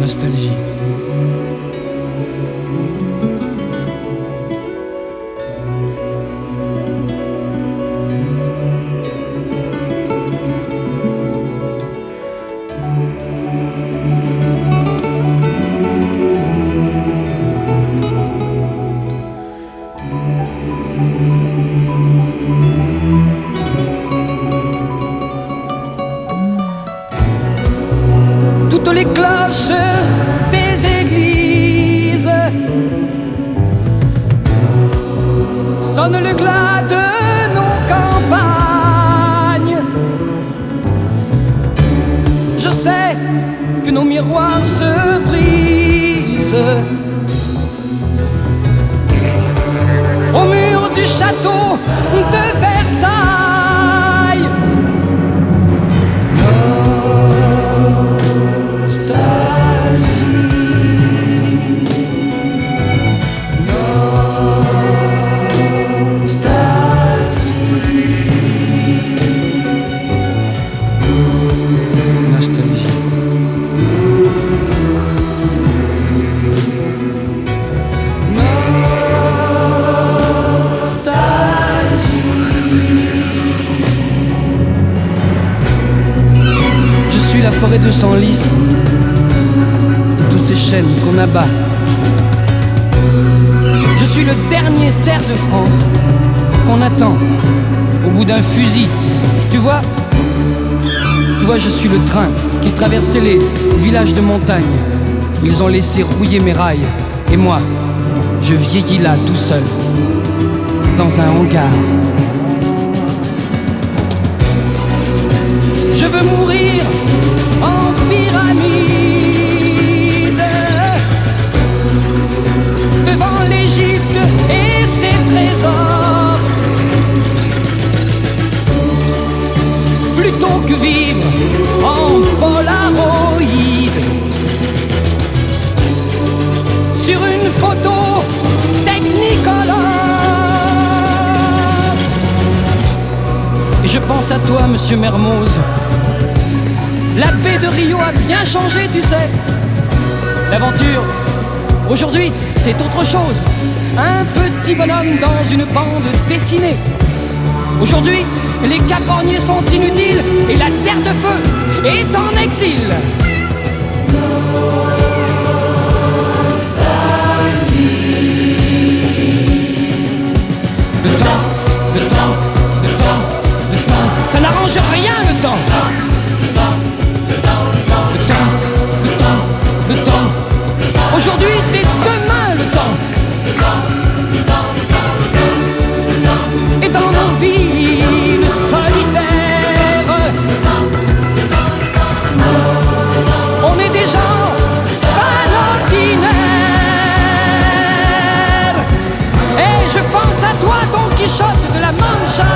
Nostalgie. Toutes les cloches des églises sonnent le glas de nos campagnes. Je sais que nos miroirs se brisent au mur du château de Versailles. La forêt de Senlis et tous ces chênes qu'on abat. Je suis le dernier cerf de France qu'on attend au bout d'un fusil. Tu vois, je suis le train qui traversait les villages de montagne. Ils ont laissé rouiller mes rails et moi, je vieillis là tout seul dans un hangar. Je veux mourir en pyramide devant l'Égypte et ses trésors, plutôt que vivre en polaroid sur une photo technicolor. Et je pense à toi, monsieur Mermoz. La baie de Rio a bien changé, tu sais. L'aventure, aujourd'hui, c'est autre chose. Un petit bonhomme dans une bande dessinée. Aujourd'hui, les caporniers sont inutiles et la terre de feu est en exil. Le temps, le temps, le temps, le temps. Ça n'arrange rien, le temps. Aujourd'hui, c'est demain le temps. Et dans nos villes solitaires, on est des gens pas ordinaires. Et je pense à toi, Don Quichotte de la Mancha.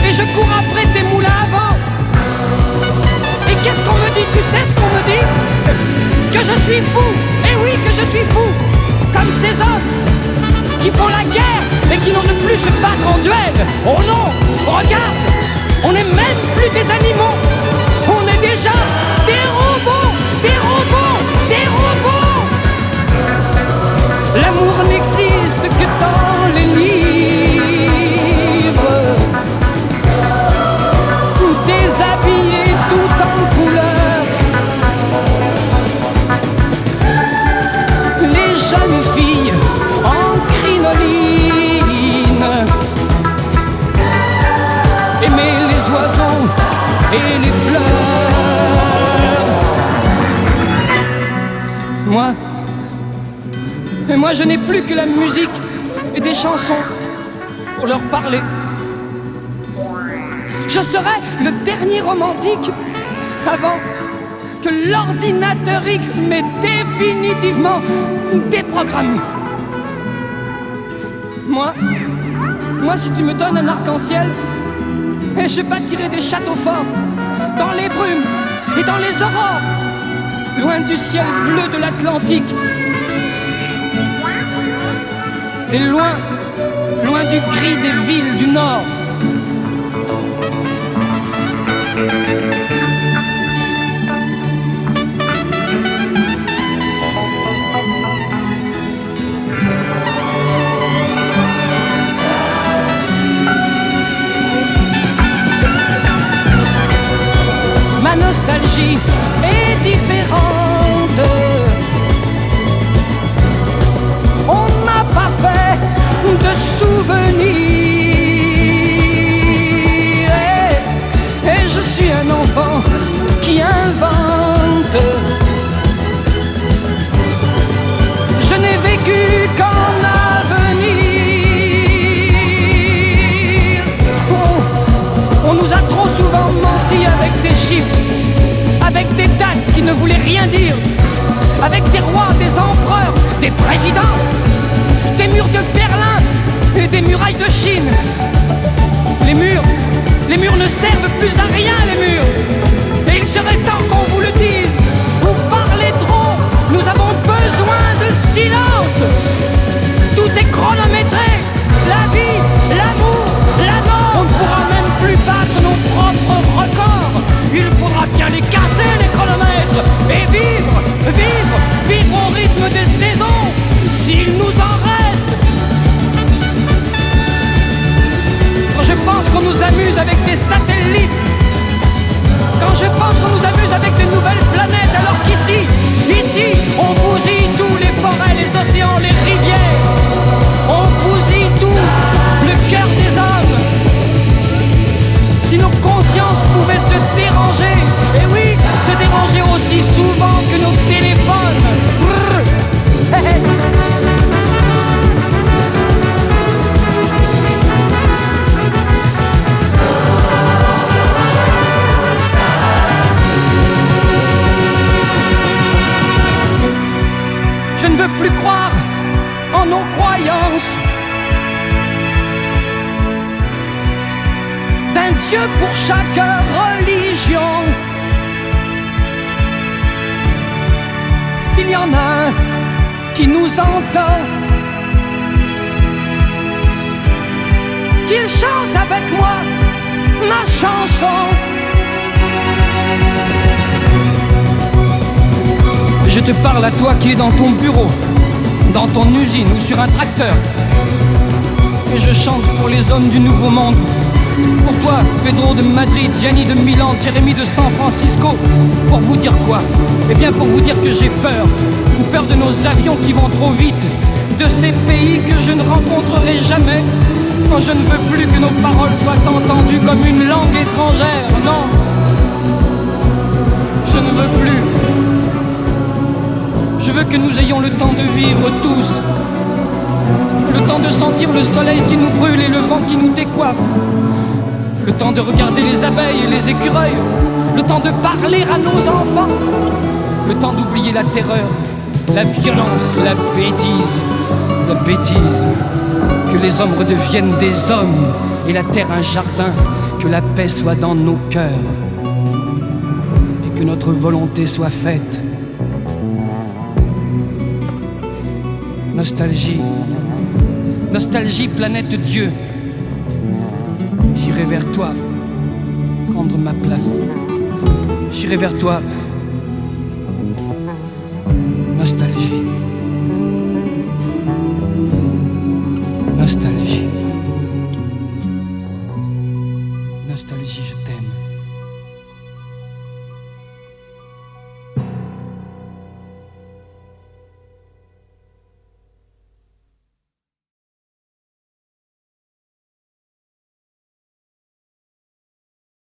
Et je cours après tes moulins à vent. Et qu'est-ce qu'on me dit? Tu sais ce qu'on me dit? Que je suis fou, et oui que je suis fou, comme ces hommes qui font la guerre et qui n'osent plus se battre en duel. Oh non, regarde, on n'est même plus des animaux, on est déjà des robots, des robots, des robots. L'amour n'existe que dans les livres, déshabillé tout en couleur. Jeunes filles en crinoline, aimer les oiseaux et les fleurs. Moi je n'ai plus que la musique et des chansons pour leur parler. Je serai le dernier romantique avant que l'ordinateur X m'ait définitivement déprogrammé. Moi, si tu me donnes un arc-en-ciel, je bâtirai des châteaux forts dans les brumes et dans les aurores, loin du ciel bleu de l'Atlantique et loin du gris des villes du Nord. différente. On n'a pas fait de souvenirs. Et je suis un enfant qui invente. Je n'ai vécu qu'en avenir. On nous a trop souvent menti avec des chiffres, avec des dates qui ne voulaient rien dire, avec des rois, des empereurs, des présidents, des murs de Berlin et des murailles de Chine. Les murs ne servent plus à rien, les murs. Et il serait temps qu'on vous le dise. Vous parlez trop, nous avons besoin de silence. Tout est chronométré, la vie, l'amour, la mort. On ne pourra même plus battre nos propres records. Il faudra bien les casser, les chronomètres, et vivre au rythme des saisons, s'il nous en reste. Quand je pense qu'on nous amuse avec des satellites, quand je pense qu'on nous amuse avec de nouvelles planètes, alors qu'ici, on bousille tous les forêts, les océans, les rivières. On bousille tout, le cœur des hommes. Si nos consciences pouvaient se déranger, et oui, se déranger aussi souvent que nos téléphones. Je ne veux plus croire en nos croyances, d'un Dieu pour chaque religion. S'il y en a un qui nous entend, qu'il chante avec moi ma chanson. Je te parle à toi qui es dans ton bureau, dans ton usine ou sur un tracteur. Et je chante pour les hommes du nouveau monde. Pour toi, Pedro de Madrid, Gianni de Milan, Jérémy de San Francisco. Pour vous dire quoi? Eh bien pour vous dire que j'ai peur. Ou peur de nos avions qui vont trop vite, de ces pays que je ne rencontrerai jamais. Quand je ne veux plus que nos paroles soient entendues comme une langue étrangère. Non, je ne veux plus. Je veux que nous ayons le temps de vivre tous. Le temps de sentir le soleil qui nous brûle et le vent qui nous décoiffe. Le temps de regarder les abeilles et les écureuils. Le temps de parler à nos enfants. Le temps d'oublier la terreur, la violence, la bêtise. La bêtise. Que les hommes redeviennent des hommes et la terre un jardin. Que la paix soit dans nos cœurs et que notre volonté soit faite. Nostalgie, nostalgie, planète Dieu. J'irai vers toi, prendre ma place. J'irai vers toi, nostalgie.